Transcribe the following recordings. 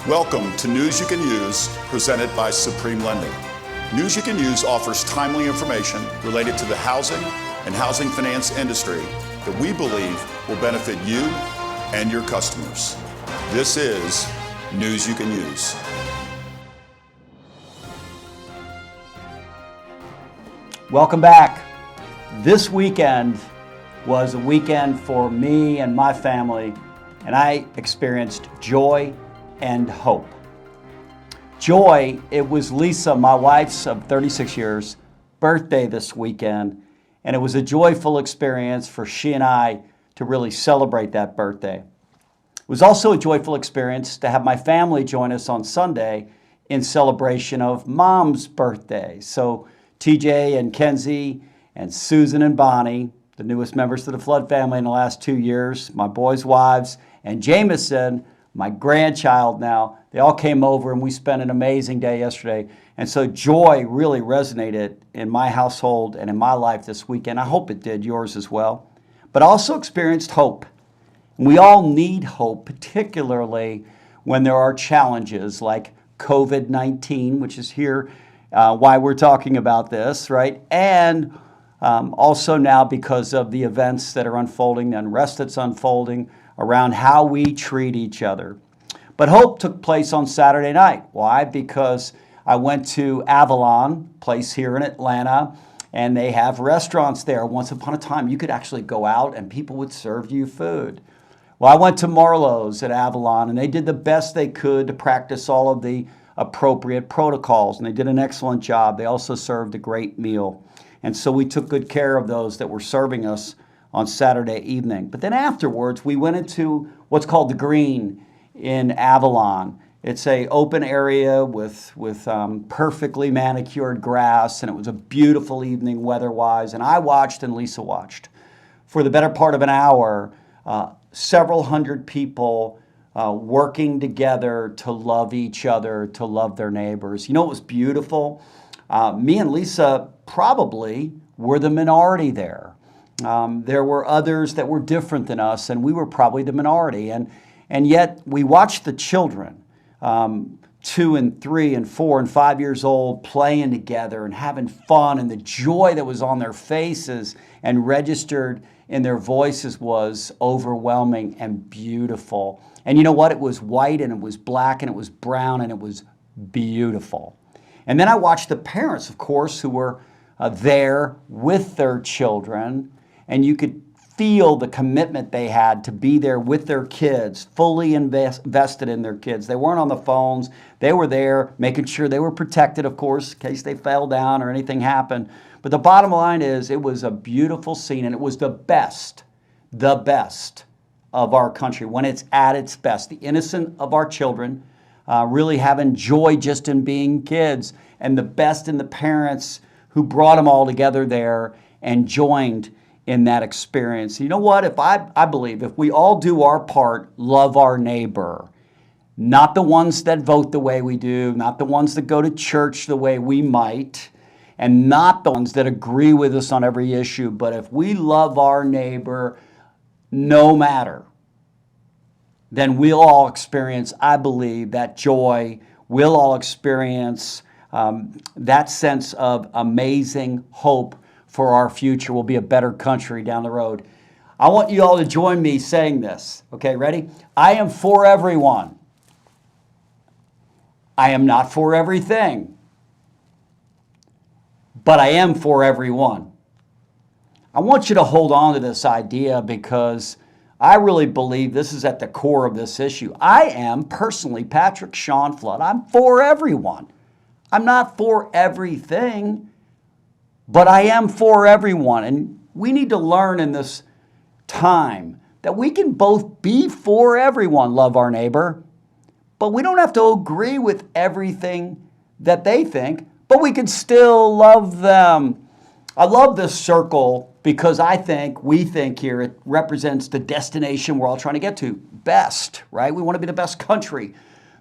Welcome to News You Can Use, presented by Supreme Lending. News You Can Use offers timely information related to the housing and housing finance industry that we believe will benefit you and your customers. This is News You Can Use. Welcome back. This weekend was a weekend for me and my family, and I experienced joy and hope. Joy, it was Lisa, my wife's of 36 years, birthday this weekend, and it was a joyful experience for she and I to really celebrate that birthday. It was also a joyful experience to have my family join us on Sunday in celebration of Mom's birthday. So TJ and Kenzie and Susan and Bonnie, the newest members of the Flood family in the last 2 years, my boys' wives, and Jameson, my grandchild now, they all came over and we spent an amazing day yesterday. And so joy really resonated in my household and in my life this weekend. I hope it did yours as well. But I also experienced hope. We all need hope, particularly when there are challenges like COVID-19, which is here, why we're talking about this, right? And also now because of the events that are unfolding, the unrest that's unfolding around how we treat each other. But hope took place on Saturday night. Why? Because I went to Avalon, place here in Atlanta, and they have restaurants there. Once upon a time, you could actually go out and people would serve you food. Well, I went to Marlowe's at Avalon, and they did the best they could to practice all of the appropriate protocols, and they did an excellent job. They also served a great meal. And so we took good care of those that were serving us on Saturday evening. But then afterwards, we went into what's called the Green in Avalon. It's an open area with perfectly manicured grass, and it was a beautiful evening weather-wise. And I watched and Lisa watched. For the better part of an hour, several hundred people working together to love each other, to love their neighbors. You know what was beautiful? Me and Lisa probably were the minority there. There were others that were different than us, and we were probably the minority. And yet we watched the children, 2 and 3 and 4 and 5 years old, playing together and having fun, and the joy that was on their faces and registered in their voices was overwhelming and beautiful. And you know what? It was white and it was black and it was brown and it was beautiful. And then I watched the parents, of course, who were there with their children, and you could feel the commitment they had to be there with their kids, fully invested in their kids. They weren't on the phones. They were there making sure they were protected, of course, in case they fell down or anything happened. But the bottom line is it was a beautiful scene, and it was the best of our country when it's at its best. The innocence of our children, really having joy just in being kids, and the best in the parents who brought them all together there and joined in that experience. You know what? I believe if we all do our part, love our neighbor, not the ones that vote the way we do, not the ones that go to church the way we might, and not the ones that agree with us on every issue, but if we love our neighbor no matter, then we'll all experience, I believe, that joy. We'll all experience that sense of amazing hope for our future. We'll be a better country down the road. I want you all to join me saying this. Okay, ready? I am for everyone. I am not for everything, but I am for everyone. I want you to hold on to this idea because I really believe this is at the core of this issue. I am personally Patrick Sean Flood. I'm for everyone. I'm not for everything, but I am for everyone. And we need to learn in this time that we can both be for everyone, love our neighbor, but we don't have to agree with everything that they think, but we can still love them. I love this circle because we think here it represents the destination we're all trying to get to. Best, right? We want to be the best country,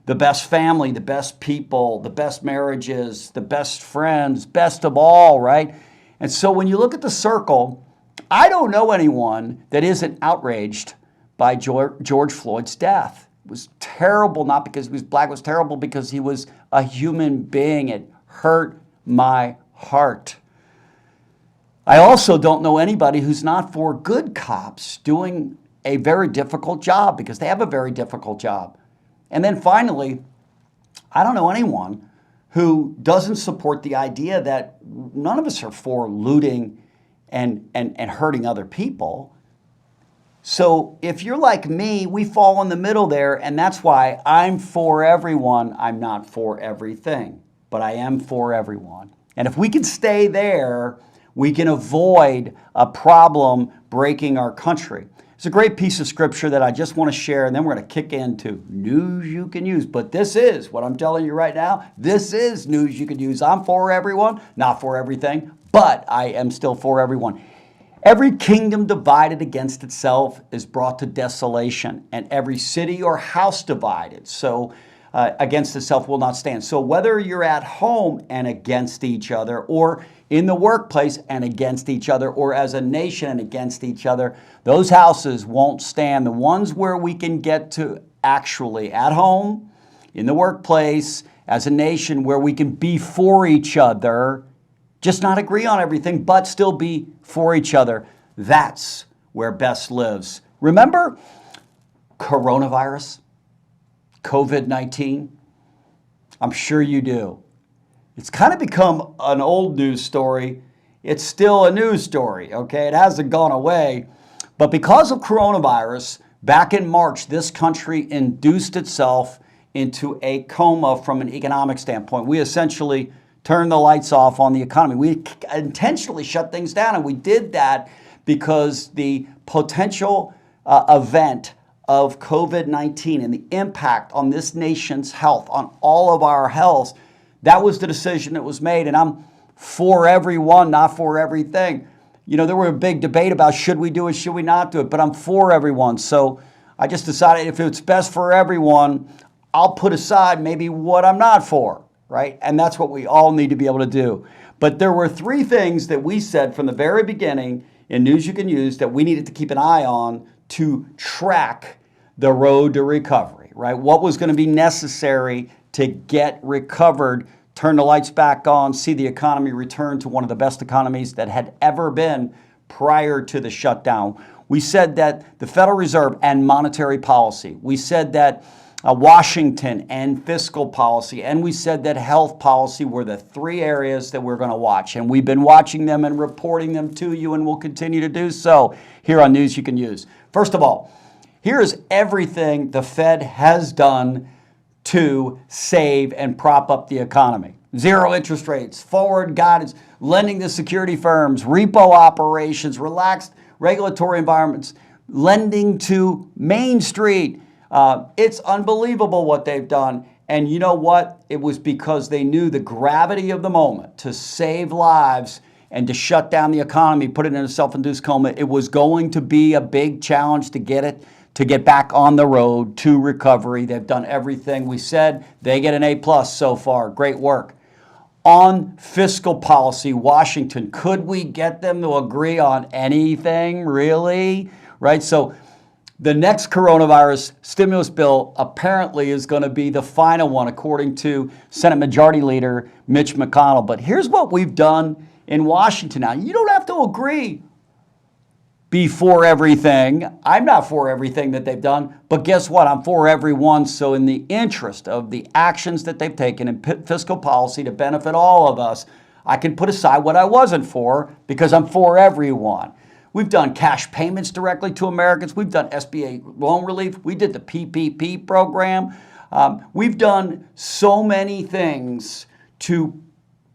the best family, the best people, the best marriages, the best friends, best of all, right? And so when you look at the circle, I don't know anyone that isn't outraged by George Floyd's death. was terrible, not because he was black, it was terrible because he was a human being. It hurt my heart. I also don't know anybody who's not for good cops doing a very difficult job, because they have a very difficult job. And then finally, I don't know anyone who doesn't support the idea that none of us are for looting and hurting other people. So if you're like me, we fall in the middle there, and that's why I'm for everyone. I'm not for everything, but I am for everyone. And if we can stay there, we can avoid a problem breaking our country. It's a great piece of scripture that I just want to share, and then we're going to kick into news you can use. But this is what I'm telling you right now. This is news you can use. I'm for everyone, not for everything, but I am still for everyone. Every kingdom divided against itself is brought to desolation, and every city or house divided against itself will not stand. So whether you're at home and against each other, or in the workplace and against each other, or as a nation and against each other, those houses won't stand. The ones where we can get to actually at home, in the workplace, as a nation, where we can be for each other, just not agree on everything, but still be for each other. That's where best lives. Remember coronavirus, COVID-19? I'm sure you do. It's kind of become an old news story. It's still a news story, okay? It hasn't gone away. But because of coronavirus, back in March, this country induced itself into a coma from an economic standpoint. We essentially turned the lights off on the economy. We intentionally shut things down, and we did that because the potential event of COVID-19 and the impact on this nation's health, on all of our health, that was the decision that was made. And I'm for everyone, not for everything. You know, there were a big debate about should we do it, should we not do it, but I'm for everyone. So I just decided if it's best for everyone, I'll put aside maybe what I'm not for. Right? And that's what we all need to be able to do. But there were three things that we said from the very beginning in News You Can Use that we needed to keep an eye on to track the road to recovery, right? What was going to be necessary to get recovered, turn the lights back on, see the economy return to one of the best economies that had ever been prior to the shutdown. We said that the Federal Reserve and monetary policy. We said that Washington and fiscal policy, and we said that health policy were the three areas that we're going to watch. And we've been watching them and reporting them to you, and we'll continue to do so here on News You Can Use. First of all, here is everything the Fed has done to save and prop up the economy. Zero interest rates, forward guidance, lending to security firms, repo operations, relaxed regulatory environments, lending to Main Street. It's unbelievable what they've done. And you know what? It was because they knew the gravity of the moment to save lives and to shut down the economy, put it in a self-induced coma. It was going to be a big challenge to get back on the road to recovery. They've done everything we said. They get an A+ so far. Great work. On fiscal policy, Washington, could we get them to agree on anything, really? Right? So the next coronavirus stimulus bill apparently is going to be the final one, according to Senate Majority Leader Mitch McConnell. But here's what we've done in Washington now. You don't have to agree, be for everything. I'm not for everything that they've done, but guess what? I'm for everyone. So in the interest of the actions that they've taken in fiscal policy to benefit all of us, I can put aside what I wasn't for because I'm for everyone. We've done cash payments directly to Americans. We've done SBA loan relief. We did the PPP program. We've done so many things to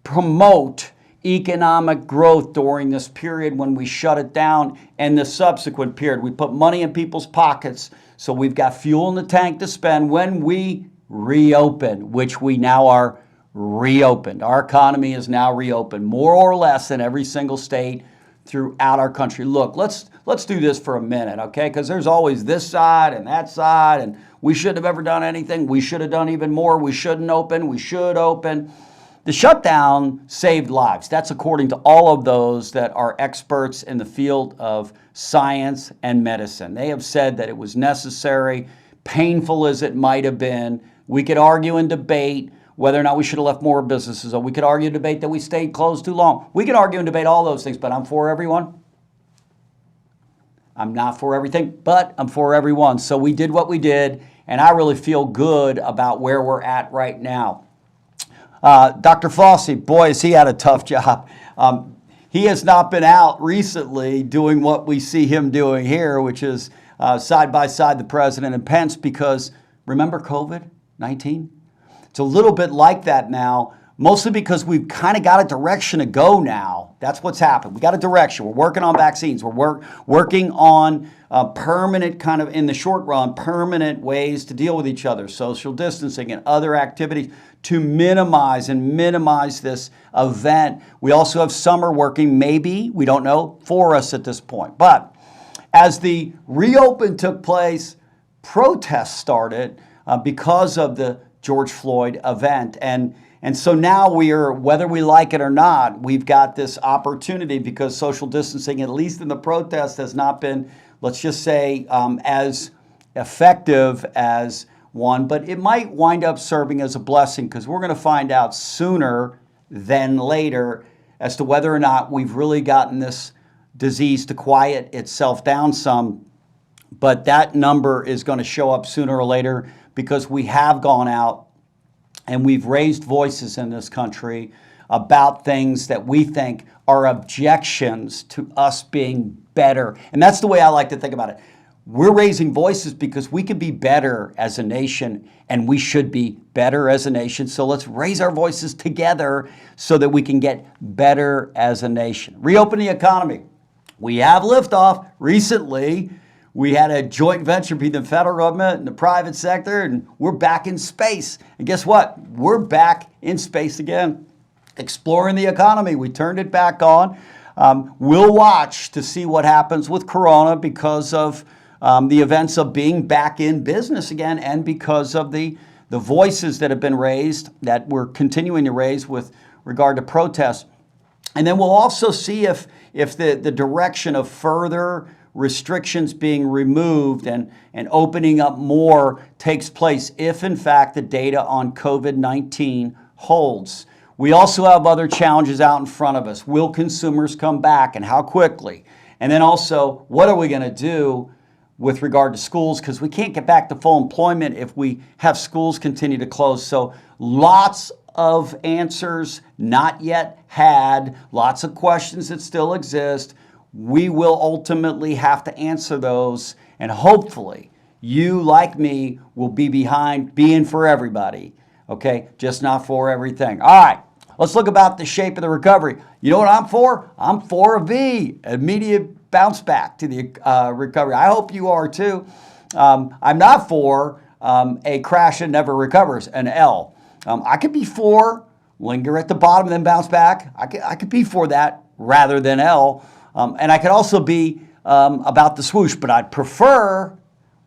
promote economic growth during this period when we shut it down and the subsequent period. We put money in people's pockets, so we've got fuel in the tank to spend when we reopen, which we now are reopened. Our economy is now reopened, more or less in every single state throughout our country. Look, let's do this for a minute, okay? Because there's always this side and that side, and we shouldn't have ever done anything. We should have done even more. We shouldn't open. We should open. The shutdown saved lives. That's according to all of those that are experts in the field of science and medicine. They have said that it was necessary. painful as it might have been. We could argue and debate whether or not we should have left more businesses open. We could argue and debate that we stayed closed too long. We could argue and debate all those things, but I'm for everyone. I'm not for everything, but I'm for everyone. So we did what we did, and I really feel good about where we're at right now. Dr. Fossey, boy, has he had a tough job. He has not been out recently doing what we see him doing here, which is side by side the president and Pence, because remember COVID-19? It's a little bit like that now, mostly because we've kind of got a direction to go now. That's what's happened. We got a direction. We're working on vaccines. We're working on permanent kind of, in the short run, permanent ways to deal with each other, social distancing and other activities to minimize this event. We also have summer working, maybe, we don't know, for us at this point. But as the reopen took place, protests started because of the George Floyd event. And so now whether we like it or not, we've got this opportunity because social distancing, at least in the protest, has not been, let's just say, as effective as one, but it might wind up serving as a blessing because we're going to find out sooner than later as to whether or not we've really gotten this disease to quiet itself down some. But that number is going to show up sooner or later because we have gone out and we've raised voices in this country about things that we think are objections to us being better. And that's the way I like to think about it. We're raising voices because we can be better as a nation, and we should be better as a nation. So let's raise our voices together so that we can get better as a nation. Reopen the economy. We have liftoff. Recently, we had a joint venture between the federal government and the private sector, and we're back in space. And guess what? We're back in space again, exploring the economy. We turned it back on. We'll watch to see what happens with Corona because of the events of being back in business again and because of the voices that have been raised, that we're continuing to raise with regard to protests. And then we'll also see if the direction of further restrictions being removed and opening up more takes place, if in fact the data on COVID-19 holds. We also have other challenges out in front of us. Will consumers come back and how quickly? And then also, what are we going to do with regard to schools? Because we can't get back to full employment if we have schools continue to close. So lots of answers not yet had, lots of questions that still exist. We will ultimately have to answer those, and hopefully you, like me, will be behind being for everybody, okay? Just not for everything. All right, let's look about the shape of the recovery. You know what I'm for? I'm for a V, immediate bounce back to the recovery. I hope you are too. I'm not for a crash and never recovers, an L. I could be for linger at the bottom and then bounce back. I could be for that rather than L. And I could also be about the swoosh, but I'd prefer,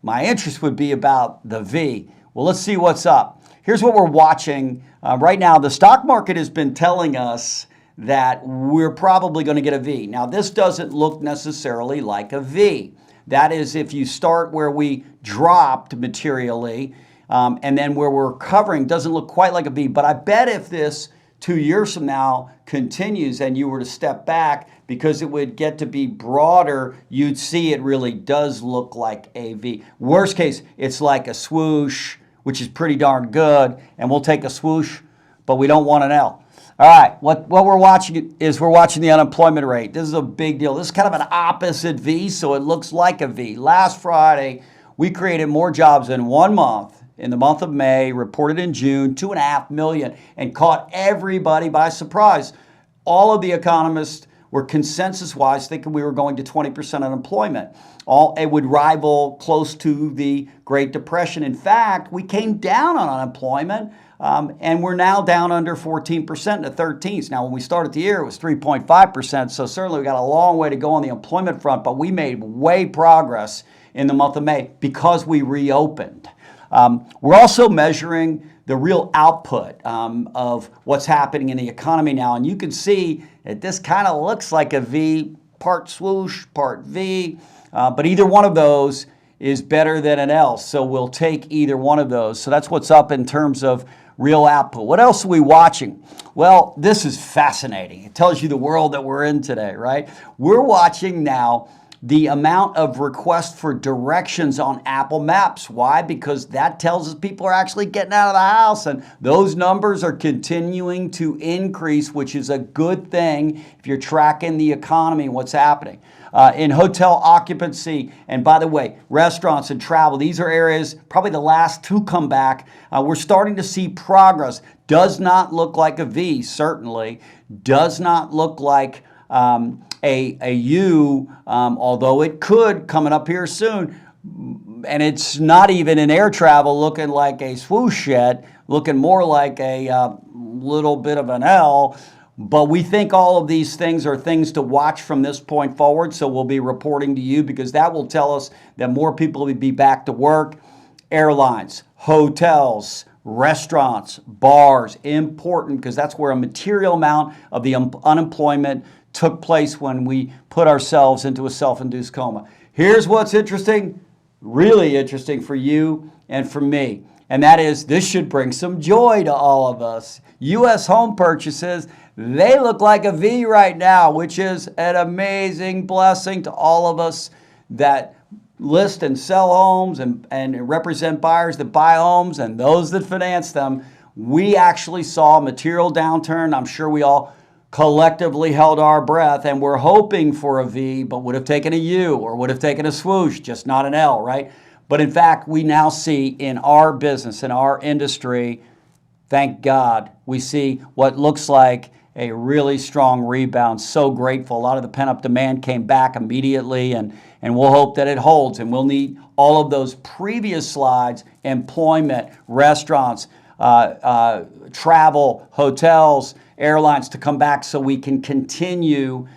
my interest would be about the V. Well, let's see what's up. Here's what we're watching. Right now, the stock market has been telling us that we're probably going to get a V. Now, this doesn't look necessarily like a V. That is, if you start where we dropped materially, and then where we're covering doesn't look quite like a V. But I bet if this 2 years from now continues and you were to step back, because it would get to be broader, you'd see it really does look like a V. Worst case, it's like a swoosh, which is pretty darn good, and we'll take a swoosh, but we don't want an L. All right, what we're watching is we're watching the unemployment rate. This is a big deal. This is kind of an opposite V, so it looks like a V. Last Friday, we created more jobs in 1 month, in the month of May, reported in June, 2.5 million, and caught everybody by surprise. All of the economists were consensus-wise thinking we were going to 20% unemployment. It would rival close to the Great Depression. In fact, we came down on unemployment, and we're now down under 14% in the 13s. Now, when we started the year, it was 3.5%, so certainly we got a long way to go on the employment front, but we made way progress in the month of May because we reopened. We're also measuring the real output of what's happening in the economy now. And you can see that this kind of looks like a V, part swoosh, part V. But either one of those is better than an L. So we'll take either one of those. So that's what's up in terms of real output. What else are we watching? Well, this is fascinating. It tells you the world that we're in today, right? We're watching now the amount of requests for directions on Apple Maps. Why? Because that tells us people are actually getting out of the house, and those numbers are continuing to increase, which is a good thing if you're tracking the economy and what's happening. In hotel occupancy, and by the way, restaurants and travel, these are areas, probably the last to come back. We're starting to see progress. Does not look like a V, certainly. Does not look like a U, although it could coming up here soon. And it's not even in air travel looking like a swoosh yet, looking more like a little bit of an L. But we think all of these things are things to watch from this point forward. So we'll be reporting to you because that will tell us that more people will be back to work. Airlines, hotels, restaurants, bars, important because that's where a material amount of the unemployment took place when we put ourselves into a self-induced coma. Here's what's interesting, really interesting for you and for me. And that is, this should bring some joy to all of us. U.S. home purchases, they look like a V right now, which is an amazing blessing to all of us that list and sell homes and represent buyers that buy homes and those that finance them. We actually saw a material downturn. I'm sure we all collectively held our breath and we're hoping for a V, but would have taken a U or would have taken a swoosh, just not an L, right? But in fact, we now see in our business, in our industry, thank God, we see what looks like a really strong rebound. So grateful. A lot of the pent-up demand came back immediately, and we'll hope that it holds. And we'll need all of those previous slides, employment, restaurants, travel, hotels, airlines to come back so we can continue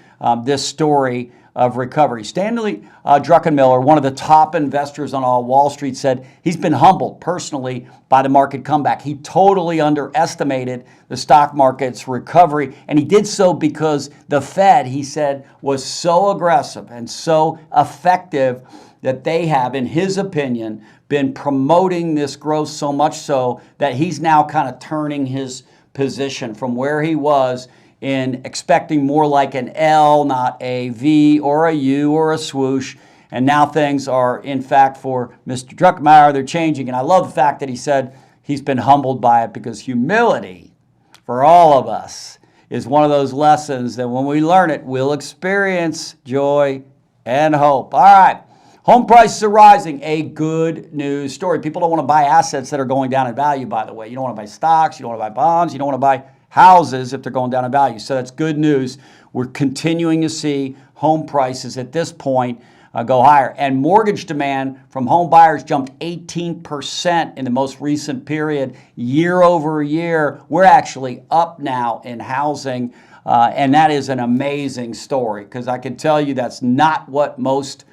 this story of recovery. Stanley Druckenmiller, one of the top investors on all Wall Street, said he's been humbled personally by the market comeback. He totally underestimated the stock market's recovery, and he did so because the Fed, he said, was so aggressive and so effective that they have, in his opinion, been promoting this growth so much so that he's now kind of turning his position from where he was in expecting more like an L, not a V or a U or a swoosh. And now things are, in fact, for Mr. Druckenmiller, they're changing. And I love the fact that he said he's been humbled by it because humility for all of us is one of those lessons that when we learn it, we'll experience joy and hope. All right. Home prices are rising, a good news story. People don't want to buy assets that are going down in value, by the way. You don't want to buy stocks, you don't want to buy bonds, you don't want to buy houses if they're going down in value. So that's good news. We're continuing to see home prices at this point go higher. And mortgage demand from home buyers jumped 18% in the most recent period, year over year. We're actually up now in housing, and that is an amazing story because I can tell you that's not what most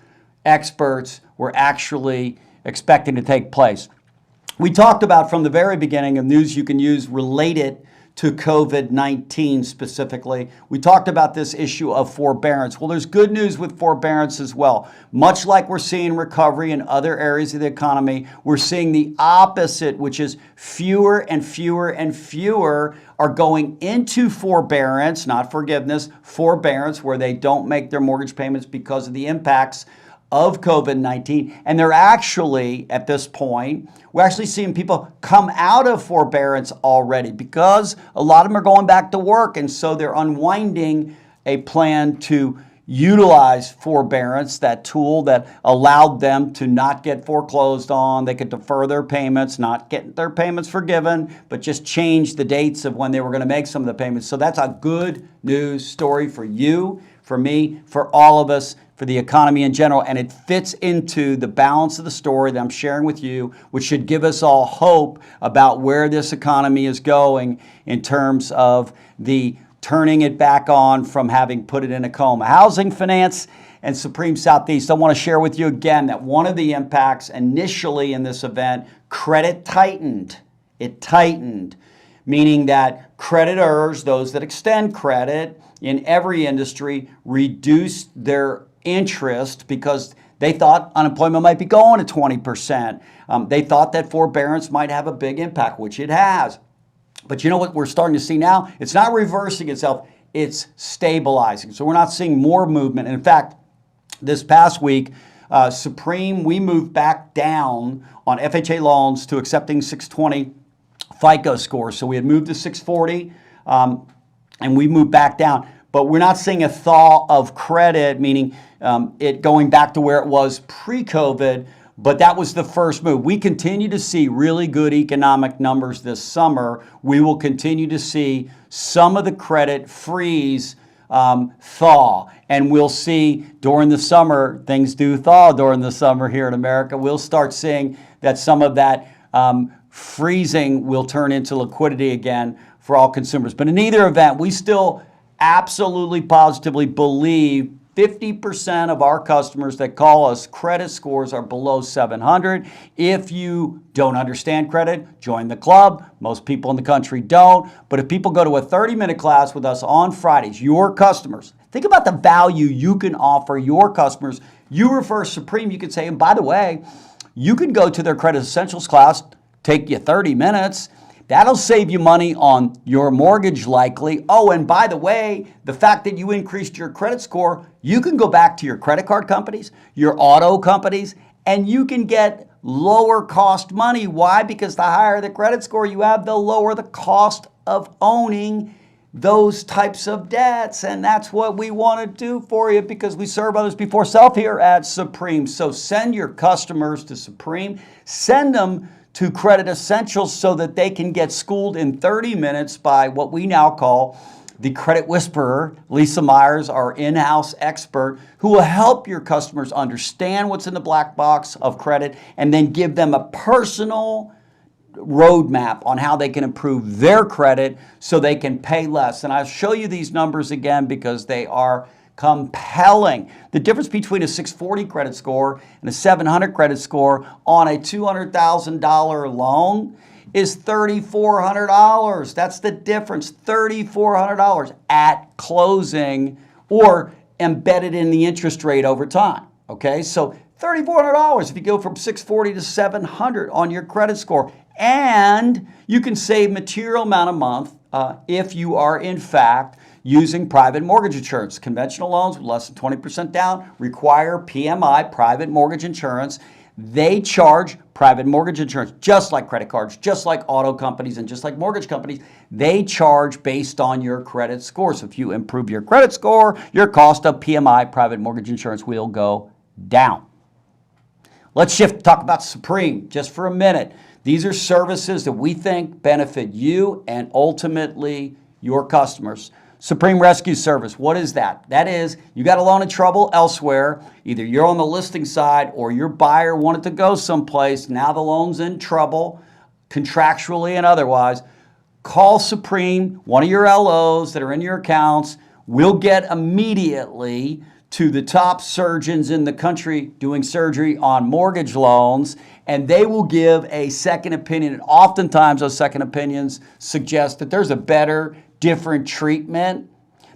experts were actually expecting to take place. We talked about from the very beginning of news you can use related to COVID-19 specifically. We talked about this issue of forbearance. Well, there's good news with forbearance as well. Much like we're seeing recovery in other areas of the economy, we're seeing the opposite, which is fewer and fewer and fewer are going into forbearance, not forgiveness, forbearance, where they don't make their mortgage payments because of the impacts of COVID-19. And they're actually, at this point, we're actually seeing people come out of forbearance already because a lot of them are going back to work. And so they're unwinding a plan to utilize forbearance, that tool that allowed them to not get foreclosed on. They could defer their payments, not get their payments forgiven, but just change the dates of when they were going to make some of the payments. So that's a good news story for you, for me, for all of us, for the economy in general, and it fits into the balance of the story that I'm sharing with you, which should give us all hope about where this economy is going in terms of the turning it back on from having put it in a coma. Housing finance and Supreme Southeast, I want to share with you again that one of the impacts initially in this event, credit tightened. It tightened, meaning that creditors, those that extend credit in every industry, reduced their interest because They thought unemployment might be going to 20%. They thought that forbearance might have a big impact, which it has. But you know what we're starting to see now? It's not reversing itself, it's stabilizing. So we're not seeing more movement. And in fact, this past week, Supreme, we moved back down on FHA loans to accepting 620 FICO scores. So we had moved to 640, and we moved back down. But we're not seeing a thaw of credit, meaning it going back to where it was pre-COVID, but that was the first move. We continue to see really good economic numbers this summer. We will continue to see some of the credit freeze thaw, and we'll see during the summer, things do thaw during the summer here in America. We'll start seeing that some of that freezing will turn into liquidity again for all consumers. But in either event, we still absolutely positively believe 50% of our customers that call us credit scores are below 700. If you don't understand credit, join the club. Most people in the country don't. But if people go to a 30-minute class with us on Fridays, your customers, think about the value you can offer your customers. You refer Supreme, you can say, and by the way, you can go to their Credit Essentials class, take you 30 minutes. That'll save you money on your mortgage likely. Oh, and by the way, the fact that you increased your credit score, you can go back to your credit card companies, your auto companies, and you can get lower cost money. Why? Because the higher the credit score you have, the lower the cost of owning those types of debts. And that's what we want to do for you because we serve others before self here at Supreme. So send your customers to Supreme. Send them to Credit Essentials so that they can get schooled in 30 minutes by what we now call the Credit Whisperer, Lisa Myers, our in-house expert, who will help your customers understand what's in the black box of credit and then give them a personal roadmap on how they can improve their credit so they can pay less. And I'll show you these numbers again because they are compelling. The difference between a 640 credit score and a 700 credit score on a $200,000 loan is $3,400. That's the difference, $3,400 at closing or embedded in the interest rate over time. Okay, so $3,400 if you go from 640 to 700 on your credit score. And you can save material amount a month if you are in fact using private mortgage insurance. Conventional loans with less than 20% down require PMI, private mortgage insurance. They charge private mortgage insurance, just like credit cards, just like auto companies, and just like mortgage companies. They charge based on your credit score. So if you improve your credit score, your cost of PMI, private mortgage insurance, will go down. Let's shift to talk about Supreme just for a minute. These are services that we think benefit you and ultimately your customers. Supreme Rescue Service, what is that? That is, you got a loan in trouble elsewhere. Either you're on the listing side or your buyer wanted to go someplace. Now the loan's in trouble, contractually and otherwise. Call Supreme, one of your LOs that are in your accounts. We'll get immediately to the top surgeons in the country doing surgery on mortgage loans, and they will give a second opinion. And oftentimes those second opinions suggest that there's a better, different treatment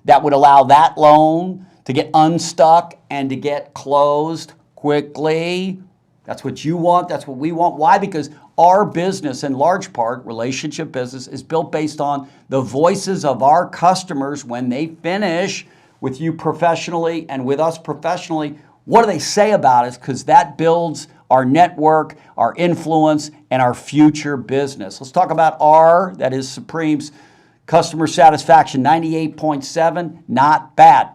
that would allow that loan to get unstuck and to get closed quickly. That's what you want. That's what we want. Why? Because our business, in large part, relationship business, is built based on the voices of our customers when they finish with you professionally and with us professionally. What do they say about us? Because that builds our network, our influence, and our future business. Let's talk about that is Supreme's customer satisfaction, 98.7, not bad.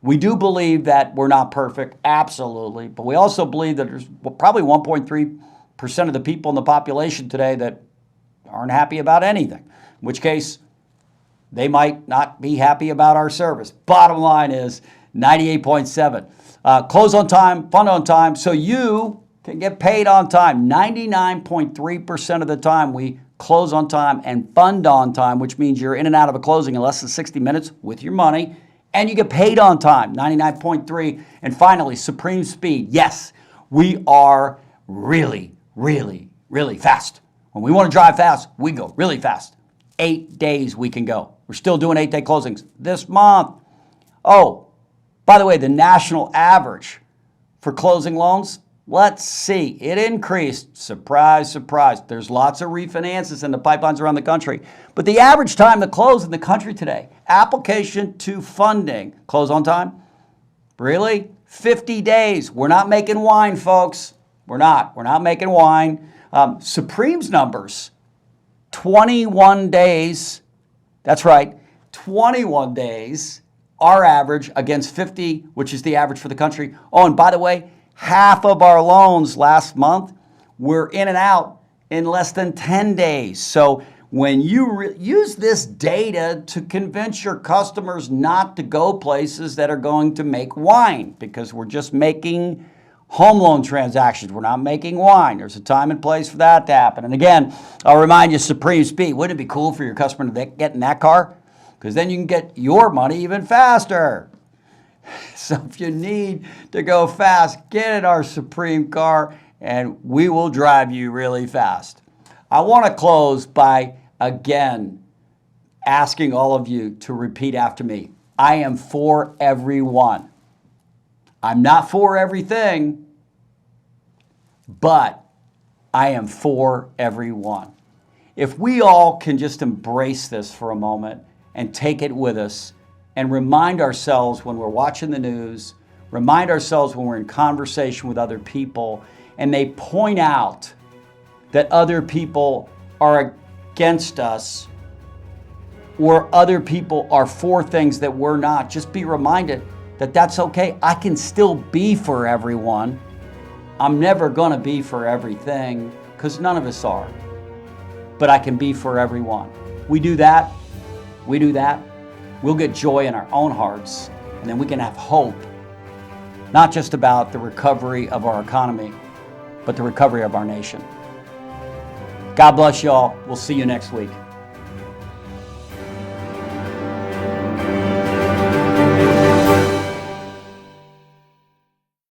We do believe that we're not perfect, absolutely, but we also believe that there's probably 1.3% of the people in the population today that aren't happy about anything, in which case they might not be happy about our service. Bottom line is 98.7. Close on time, fund on time, so you can get paid on time. 99.3% of the time we close on time and fund on time, which means you're in and out of a closing in less than 60 minutes with your money, and you get paid on time, 99.3. And finally, Supreme Speed. Yes, we are really, really, really fast. When we want to drive fast, we go really fast. 8 days we can go. We're still doing 8-day closings this month. Oh, by the way, the national average for closing loans? Let's see. It increased. Surprise, surprise. There's lots of refinances in the pipelines around the country. But the average time to close in the country today, application to funding, close on time? Really? 50 days. We're not making wine, folks. We're not. We're not making wine. Supreme's numbers, 21 days. That's right, 21 days, our average against 50, which is the average for the country. Oh, and by the way, half of our loans last month were in and out in less than 10 days. So when you use this data to convince your customers not to go places that are going to make wine, because we're just making home loan transactions. We're not making wine. There's a time and place for that to happen. And again, I'll remind you, Supreme Speed. Wouldn't it be cool for your customer to get in that car? Because then you can get your money even faster. So if you need to go fast, get in our Supreme car and we will drive you really fast. I want to close by, again, asking all of you to repeat after me. I am for everyone. I'm not for everything, but I am for everyone. If we all can just embrace this for a moment and take it with us and remind ourselves when we're watching the news, remind ourselves when we're in conversation with other people, and they point out that other people are against us or other people are for things that we're not, just be reminded that that's okay. I can still be for everyone. I'm never going to be for everything because none of us are. But I can be for everyone. We do that. We'll get joy in our own hearts, and then we can have hope, not just about the recovery of our economy, but the recovery of our nation. God bless y'all. We'll see you next week.